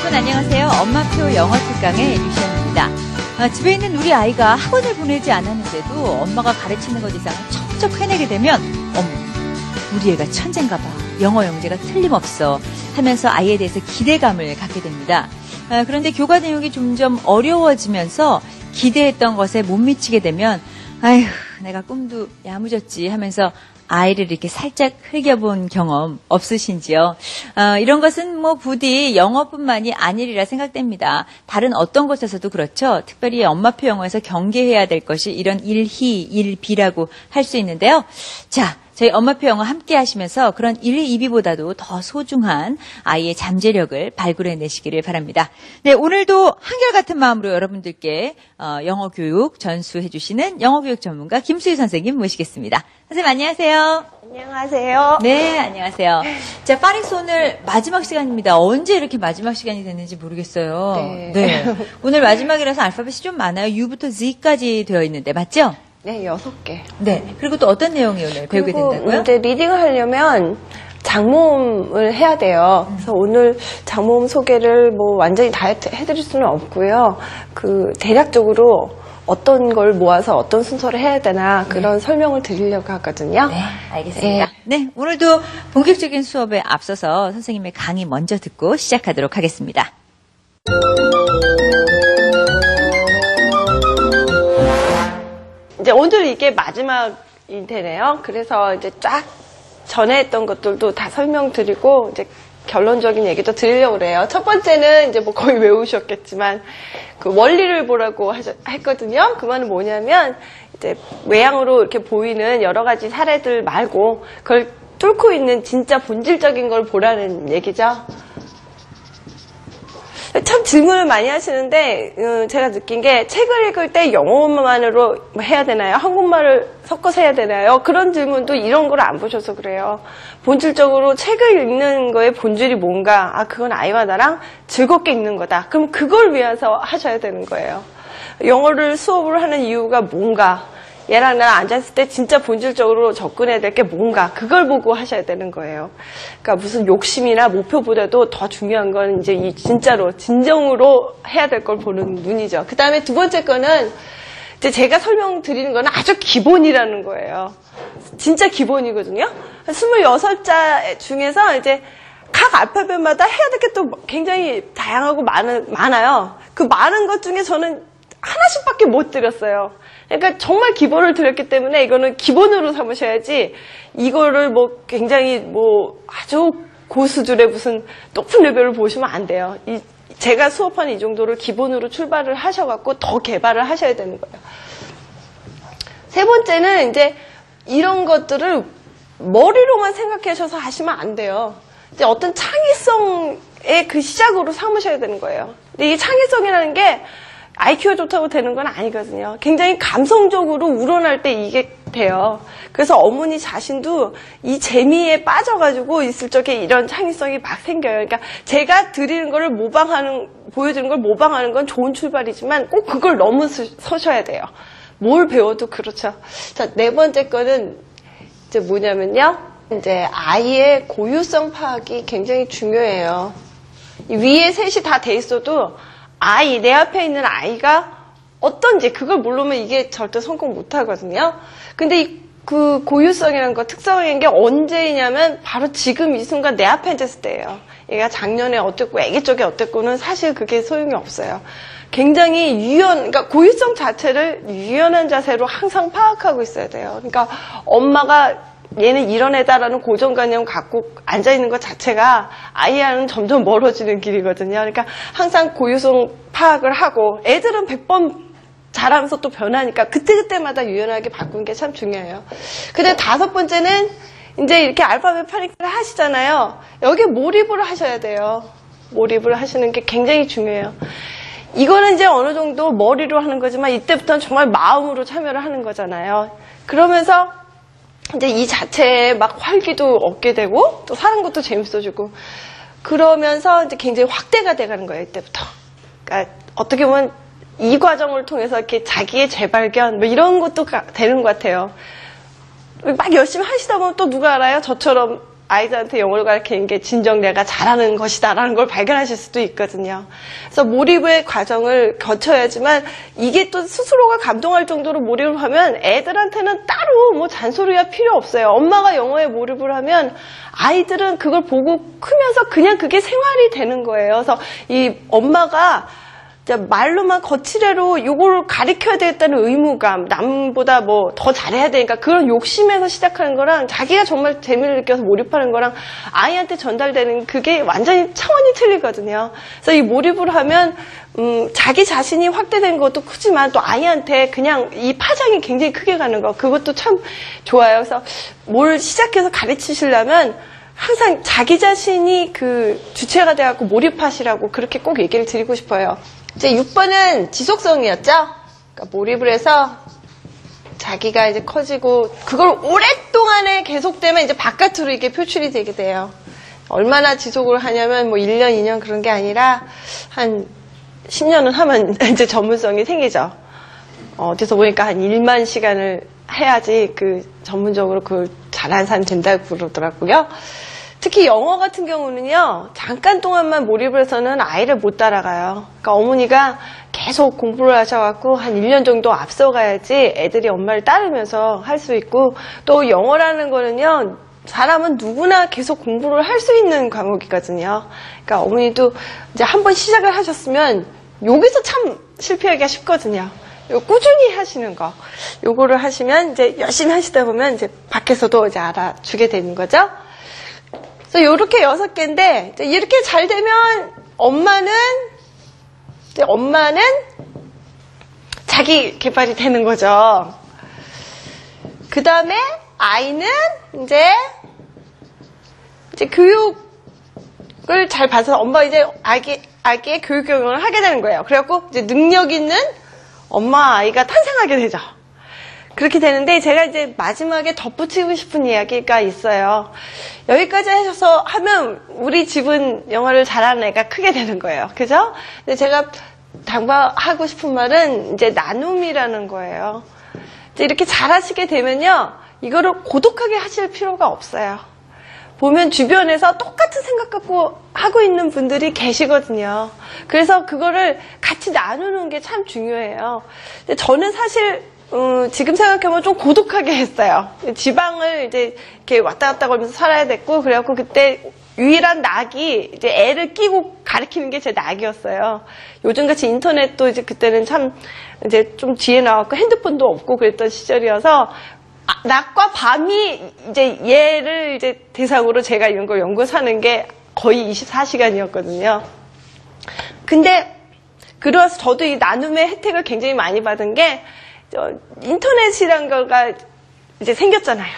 여러분 안녕하세요. 엄마표 영어 특강의 류시연입니다. 집에 있는 우리 아이가 학원을 보내지 않았는데도 엄마가 가르치는 것 이상을 척척 해내게 되면 우리 애가 천재인가 봐. 영어 영재가 틀림없어 하면서 아이에 대해서 기대감을 갖게 됩니다. 그런데 교과 내용이 점점 어려워지면서 기대했던 것에 못 미치게 되면 아휴 내가 꿈도 야무졌지 하면서 아이를 이렇게 살짝 흘겨본 경험 없으신지요? 이런 것은 부디 영어뿐만이 아니리라 생각됩니다. 다른 어떤 곳에서도 그렇죠. 특별히 엄마표 영어에서 경계해야 될 것이 이런 일희, 일비라고 할 수 있는데요. 자, 저희 엄마표 영어 함께 하시면서 그런 일희이비보다도 더 소중한 아이의 잠재력을 발굴해내시기를 바랍니다. 네, 오늘도 한결같은 마음으로 여러분들께 영어 교육 전수해 주시는 영어 교육 전문가 김수희 선생님 모시겠습니다. 선생님 안녕하세요. 안녕하세요. 네, 안녕하세요. 자, 파닉스 오늘 마지막 시간입니다. 언제 이렇게 마지막 시간이 됐는지 모르겠어요. 네. 오늘 마지막이라서 알파벳이 좀 많아요. U부터 Z까지 되어 있는데 맞죠? 네, 6개. 네. 그리고 또 어떤 내용이 오늘 배우게 된다고요? 이제 리딩을 하려면 장모음을 해야 돼요. 그래서 오늘 장모음 소개를 완전히 다 해드릴 수는 없고요. 대략적으로 어떤 걸 모아서 어떤 순서를 해야 되나 그런 설명을 드리려고 하거든요. 네, 알겠습니다. 네, 오늘도 본격적인 수업에 앞서서 선생님의 강의 먼저 듣고 시작하도록 하겠습니다. 이제 오늘 이게 마지막이 되네요. 그래서 이제 쫙 전에 했던 것들도 다 설명드리고 이제 결론적인 얘기도 드리려고 그래요. 첫 번째는 이제 거의 외우셨겠지만 원리를 보라고 했거든요. 그 말은 뭐냐면 이제 외향으로 이렇게 보이는 여러 가지 사례들 말고 그걸 뚫고 있는 진짜 본질적인 걸 보라는 얘기죠. 참 질문을 많이 하시는데 제가 느낀 게 책을 읽을 때 영어만으로 해야 되나요? 한국말을 섞어서 해야 되나요? 그런 질문도 이런 걸 안 보셔서 그래요. 본질적으로 책을 읽는 거의 본질이 뭔가? 그건 아이와 나랑 즐겁게 읽는 거다. 그럼 그걸 위해서 하셔야 되는 거예요. 영어를 수업을 하는 이유가 뭔가? 얘랑 나랑 앉았을 때 진짜 본질적으로 접근해야 될 게 뭔가 그걸 보고 하셔야 되는 거예요. 그러니까 무슨 욕심이나 목표보다도 더 중요한 건 이제 진짜로 진정으로 해야 될 걸 보는 눈이죠. 그 다음에 두 번째 거는 이제 제가 설명드리는 거는 아주 기본이라는 거예요. 진짜 기본이거든요. 26자 중에서 이제 각 알파벳마다 해야 될 게 또 굉장히 다양하고 많아요. 그 많은 것 중에 저는 하나씩밖에 못 드렸어요. 그러니까 정말 기본을 드렸기 때문에 이거는 기본으로 삼으셔야지 이거를 굉장히 아주 고수준의 무슨 높은 레벨을 보시면 안 돼요. 제가 수업하는 이 정도를 기본으로 출발을 하셔갖고 더 개발을 하셔야 되는 거예요. 세 번째는 이제 이런 것들을 머리로만 생각하셔서 하시면 안 돼요. 이제 어떤 창의성의 그 시작으로 삼으셔야 되는 거예요. 근데 이 창의성이라는 게 IQ가 좋다고 되는 건 아니거든요. 굉장히 감성적으로 우러날 때 이게 돼요. 그래서 어머니 자신도 이 재미에 빠져가지고 있을 적에 이런 창의성이 막 생겨요. 그러니까 제가 드리는 거를 보여주는 걸 모방하는 건 좋은 출발이지만 꼭 그걸 넘어서셔야 돼요. 뭘 배워도 그렇죠. 자, 네 번째 거는 이제 뭐냐면요. 이제 아이의 고유성 파악이 굉장히 중요해요. 위에 셋이 다 돼 있어도 내 앞에 있는 아이가 어떤지 그걸 모르면 이게 절대 성공 못 하거든요. 근데 그 고유성이라는 거, 특성인 게 언제냐면 바로 지금 이 순간 내 앞에 앉았을 때예요. 얘가 작년에 어땠고 애기 쪽에 어땠고는 사실 그게 소용이 없어요. 굉장히 그러니까 고유성 자체를 유연한 자세로 항상 파악하고 있어야 돼요. 그러니까 엄마가 얘는 이런 애다라는 고정관념 갖고 앉아있는 것 자체가 아이와는 점점 멀어지는 길이거든요. 그러니까 항상 고유성 파악을 하고 애들은 100번 자라면서 또 변하니까 그때그때마다 유연하게 바꾸는 게 참 중요해요. 근데 다섯 번째는 이제 이렇게 알파벳 파닉스를 하시잖아요. 여기에 몰입을 하셔야 돼요. 몰입을 하시는 게 굉장히 중요해요. 이거는 이제 어느 정도 머리로 하는 거지만 이때부터는 정말 마음으로 참여를 하는 거잖아요. 그러면서 이제 이 자체에 막 활기도 얻게 되고 또 사는 것도 재밌어지고 그러면서 이제 굉장히 확대가 돼가는 거예요. 이때부터. 그러니까 어떻게 보면 이 과정을 통해서 이렇게 자기의 재발견 이런 것도 되는 것 같아요. 막 열심히 하시다 보면 또 누가 알아요? 저처럼 아이들한테 영어를 가르치는 게 진정 내가 잘하는 것이다라는 걸 발견하실 수도 있거든요. 그래서 몰입의 과정을 거쳐야지만 이게 또 스스로가 감동할 정도로 몰입을 하면 애들한테는 따로 뭐 잔소리가 필요 없어요. 엄마가 영어에 몰입을 하면 아이들은 그걸 보고 크면서 그냥 그게 생활이 되는 거예요. 그래서 이 엄마가 말로만 거칠애로 요걸 가르쳐야 되겠다는 의무감, 남보다 뭐 더 잘해야 되니까 그런 욕심에서 시작하는 거랑 자기가 정말 재미를 느껴서 몰입하는 거랑 아이한테 전달되는 그게 완전히 차원이 틀리거든요. 그래서 이 몰입을 하면 자기 자신이 확대된 것도 크지만 또 아이한테 그냥 이 파장이 굉장히 크게 가는 거, 그것도 참 좋아요. 그래서 뭘 시작해서 가르치시려면 항상 자기 자신이 그 주체가 돼갖고 몰입하시라고 그렇게 꼭 얘기를 드리고 싶어요. 이제 6번은 지속성이었죠? 그러니까 몰입을 해서 자기가 이제 커지고 그걸 오랫동안에 계속되면 이제 바깥으로 이게 표출이 되게 돼요. 얼마나 지속을 하냐면 뭐 1년, 2년 그런 게 아니라 한 10년은 하면 이제 전문성이 생기죠. 어디서 보니까 한 1만 시간을 해야지 그 전문적으로 그 잘하는 사람이 된다고 그러더라고요. 특히 영어 같은 경우는요, 잠깐 동안만 몰입을 해서는 아이를 못 따라가요. 그러니까 어머니가 계속 공부를 하셔갖고 한 1년 정도 앞서가야지 애들이 엄마를 따르면서 할 수 있고, 또 영어라는 거는요, 사람은 누구나 계속 공부를 할 수 있는 과목이거든요. 그러니까 어머니도 이제 한번 시작을 하셨으면 여기서 참 실패하기가 쉽거든요. 꾸준히 하시는 거. 요거를 하시면 이제 열심히 하시다 보면 이제 밖에서도 이제 알아주게 되는 거죠. 그래서 요렇게 6개인데, 이렇게 잘 되면 엄마는 자기 개발이 되는 거죠. 그 다음에 아이는 이제 교육을 잘 받아서 엄마가 이제 아기의 교육 경영을 하게 되는 거예요. 그래갖고 이제 능력 있는 엄마 아이가 탄생하게 되죠. 그렇게 되는데 제가 이제 마지막에 덧붙이고 싶은 이야기가 있어요. 여기까지 하셔서 하면 우리 집은 영어를 잘하는 애가 크게 되는 거예요. 그죠? 근데 제가 당부하고 싶은 말은 이제 나눔이라는 거예요. 이제 이렇게 잘하시게 되면요, 이거를 고독하게 하실 필요가 없어요. 보면 주변에서 똑같은 생각 갖고 하고 있는 분들이 계시거든요. 그래서 그거를 같이 나누는 게 참 중요해요. 근데 저는 사실 지금 생각해보면 좀 고독하게 했어요. 지방을 이제 이렇게 왔다 갔다 걸면서 살아야 됐고, 그래갖고 그때 유일한 낙이 이제 애를 끼고 가르치는 게 제 낙이었어요. 요즘같이 인터넷도 이제 그때는 참 이제 좀 뒤에 나왔고 핸드폰도 없고 그랬던 시절이어서 낮과 밤이 이제 얘를 이제 대상으로 제가 이런 걸 연구해서 하는 게 거의 24시간이었거든요. 근데 그래서 저도 이 나눔의 혜택을 굉장히 많이 받은 게 인터넷이란 거가 이제 생겼잖아요.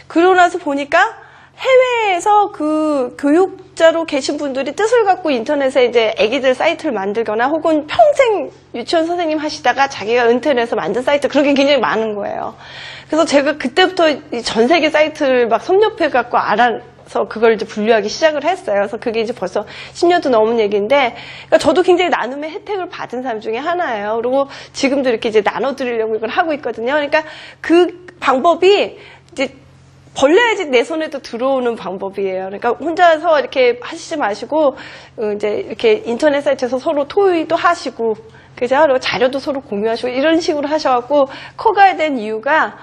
그러고 나서 보니까 해외에서 그 교육자로 계신 분들이 뜻을 갖고 인터넷에 이제 애기들 사이트를 만들거나 혹은 평생 유치원 선생님 하시다가 자기가 은퇴를 해서 만든 사이트, 그런 게 굉장히 많은 거예요. 그래서 제가 그때부터 전 세계 사이트를 막 섭렵해 갖고 알아서 그걸 이제 분류하기 시작을 했어요. 그래서 그게 이제 벌써 10년도 넘은 얘기인데, 그러니까 저도 굉장히 나눔의 혜택을 받은 사람 중에 하나예요. 그리고 지금도 이렇게 이제 나눠드리려고 이걸 하고 있거든요. 그러니까 그 방법이 이제 벌려야지 내 손에도 들어오는 방법이에요. 그러니까 혼자서 이렇게 하시지 마시고, 이제 이렇게 인터넷 사이트에서 서로 토의도 하시고, 그죠? 그리고 자료도 서로 공유하시고, 이런 식으로 하셔갖고 커가야 된 이유가,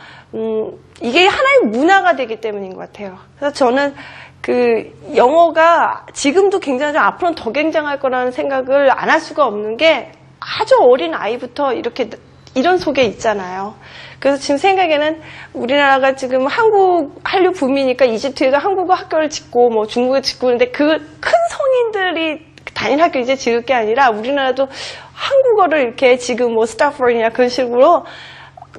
이게 하나의 문화가 되기 때문인 것 같아요. 그래서 저는 그 영어가 지금도 굉장히 앞으로는 더 굉장할 거라는 생각을 안 할 수가 없는 게, 아주 어린 아이부터 이렇게 이런 속에 있잖아요. 그래서 지금 생각에는 우리나라가 지금 한류 붐이니까 이집트에도 한국어 학교를 짓고 뭐 중국에 짓고 있는데 그 큰 성인들이 다니는 학교 이제 지을 게 아니라 우리나라도 한국어를 이렇게 지금 뭐 스타포드나 그런 식으로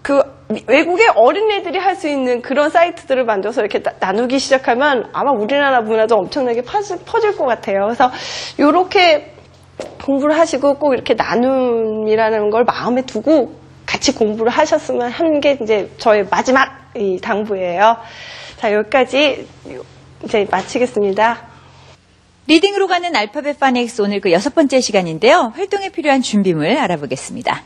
그 외국의 어린애들이 할 수 있는 그런 사이트들을 만들어서 이렇게 나누기 시작하면 아마 우리나라 문화도 엄청나게 퍼질 것 같아요. 그래서 이렇게 공부를 하시고 꼭 이렇게 나눔이라는 걸 마음에 두고 같이 공부를 하셨으면 하는 게 이제 저의 마지막 이 당부예요. 자, 여기까지 이제 마치겠습니다. 리딩으로 가는 알파벳 파닉스, 오늘 그 6번째 시간인데요. 활동에 필요한 준비물 알아보겠습니다.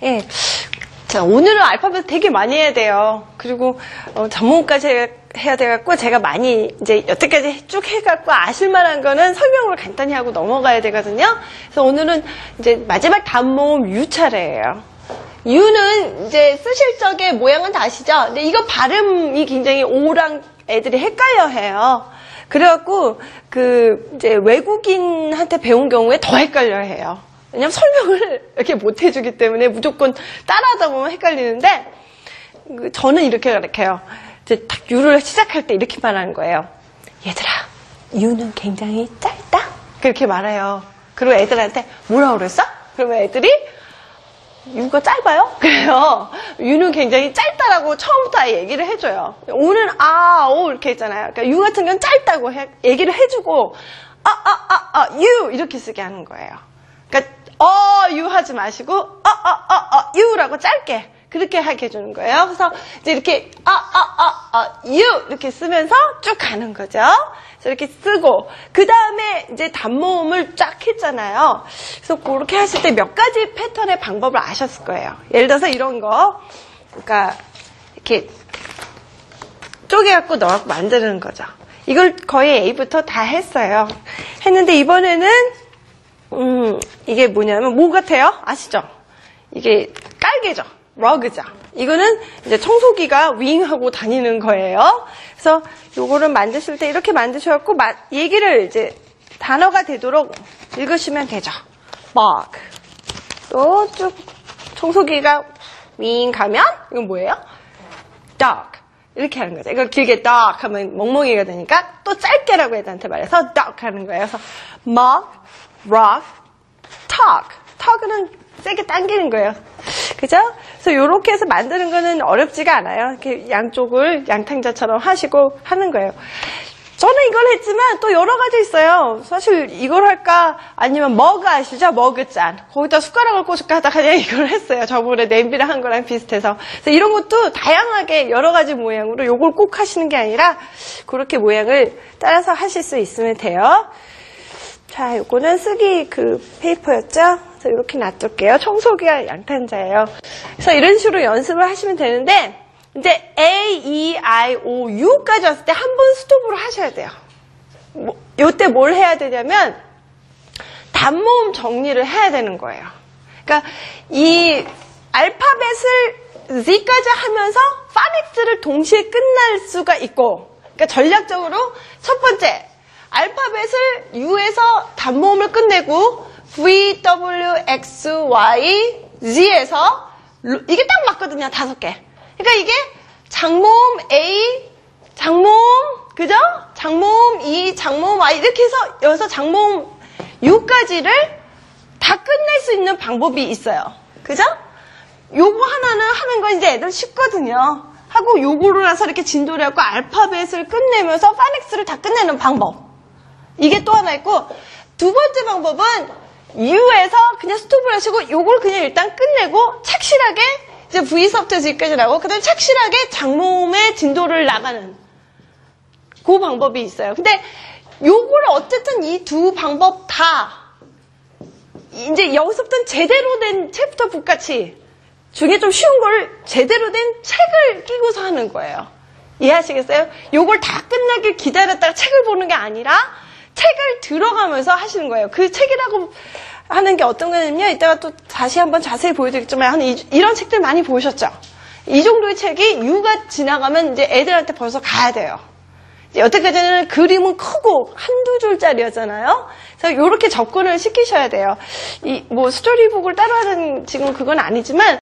예. 자, 오늘은 알파벳 되게 많이 해야 돼요. 그리고 전문까지 해야 돼갖고 제가 많이 이제 여태까지 쭉 해갖고 아실만한 거는 설명을 간단히 하고 넘어가야 되거든요. 그래서 오늘은 이제 마지막 단모음 U 차례예요. U는 이제 쓰실 적에 모양은 다 아시죠? 근데 이거 발음이 굉장히 O랑 애들이 헷갈려 해요. 그래갖고 이제 외국인한테 배운 경우에 더 헷갈려 해요. 왜냐면 설명을 이렇게 못 해주기 때문에 무조건 따라하다 보면 헷갈리는데, 저는 이렇게 가르쳐요. 이제 딱 U를 시작할 때 이렇게 말하는 거예요. 얘들아, U는 굉장히 짧다? 그렇게 말해요. 그리고 애들한테 뭐라고 그랬어? 그러면 애들이 U가 짧아요? 그래요. U는 굉장히 짧다라고 처음부터 얘기를 해줘요. O는 오 이렇게 했잖아요. 그러니까 U 같은 경우는 짧다고 얘기를 해주고, U 이렇게 쓰게 하는 거예요. 그러니까 U 하지 마시고 U라고 짧게 그렇게 하게 해주는 거예요. 그래서 이제 이렇게 U 이렇게 쓰면서 쭉 가는 거죠. 그래서 이렇게 쓰고 그 다음에 이제 단모음을 쫙 했잖아요. 그래서 그렇게 하실 때 몇 가지 패턴의 방법을 아셨을 거예요. 예를 들어서 이런 거, 그러니까 이렇게 쪼개갖고 넣어갖고 만드는 거죠. 이걸 거의 A부터 다 했어요. 했는데 이번에는 이게 뭐냐면 뭐 같아요? 아시죠? 이게 깔개죠. 러그죠. 이거는 이제 청소기가 윙하고 다니는 거예요. 그래서 요거를 만드실 때 이렇게 만드셔갖고 얘기를 이제 단어가 되도록 읽으시면 되죠. mug. 또 쭉 청소기가 윙 가면 이건 뭐예요? dog. 이렇게 하는 거죠. 이걸 길게 dog 하면 멍멍이가 되니까 또 짧게라고 애들한테 말해서 dog 하는 거예요. 그래서 mug, rock, talk. talk는 세게 당기는 거예요. 그죠? 그래서 이렇게 해서 만드는 거는 어렵지가 않아요. 이렇게 양쪽을 양탕자처럼 하시고 하는 거예요. 저는 이걸 했지만 또 여러 가지 있어요. 사실 이걸 할까 아니면 머그 아시죠? 머그잔. 거기다 숟가락을 꽂을까 하다가 그냥 이걸 했어요. 저번에 냄비를 한 거랑 비슷해서. 그래서 이런 것도 다양하게 여러 가지 모양으로 요걸 꼭 하시는 게 아니라 그렇게 모양을 따라서 하실 수 있으면 돼요. 자, 요거는 쓰기 페이퍼였죠? 그래서 이렇게 놔둘게요. 청소기와 양탄자예요. 그래서 이런 식으로 연습을 하시면 되는데, 이제 A, E, I, O, U까지 왔을 때 한 번 스톱으로 하셔야 돼요. 요때 뭘 해야 되냐면, 단모음 정리를 해야 되는 거예요. 그러니까 이 알파벳을 Z까지 하면서 파닉스를 동시에 끝날 수가 있고, 그러니까 전략적으로 첫 번째, 알파벳을 U에서 단모음을 끝내고 V, W, X, Y, Z에서 이게 딱 맞거든요. 5개. 그러니까 이게 장모음 A, 장모음, 그죠? 장모음 E, 장모음 Y 이렇게 해서 여기서 장모음 U까지를 다 끝낼 수 있는 방법이 있어요. 그죠? 요거 하나는 하는 건 이제 애들 쉽거든요. 하고 요거로 나서 이렇게 진도를 하고 알파벳을 끝내면서 파닉스를 다 끝내는 방법. 이게 또 하나 있고, 두 번째 방법은 U에서 그냥 스톱을 하시고 요걸 그냥 일단 끝내고 착실하게 이제 V서부터 Z까지 나오고 그다음에 착실하게 장모음의 진도를 나가는 그 방법이 있어요. 근데 요거를 어쨌든 이 두 방법 다 이제 여기서부터는 제대로 된 챕터 북같이 중에 좀 쉬운 걸 제대로 된 책을 끼고서 하는 거예요. 이해하시겠어요? 요걸 다 끝나길 기다렸다가 책을 보는 게 아니라 책을 들어가면서 하시는 거예요. 그 책이라고 하는 게 어떤 거냐면요. 이따가 또 다시 한번 자세히 보여드리겠지만 이런 책들 많이 보셨죠? 이 정도의 책이 U가 지나가면 이제 애들한테 벌써 가야 돼요. 여태까지는 그림은 크고 한두 줄짜리였잖아요. 그래서 이렇게 접근을 시키셔야 돼요. 스토리북을 따로 하는 지금 그건 아니지만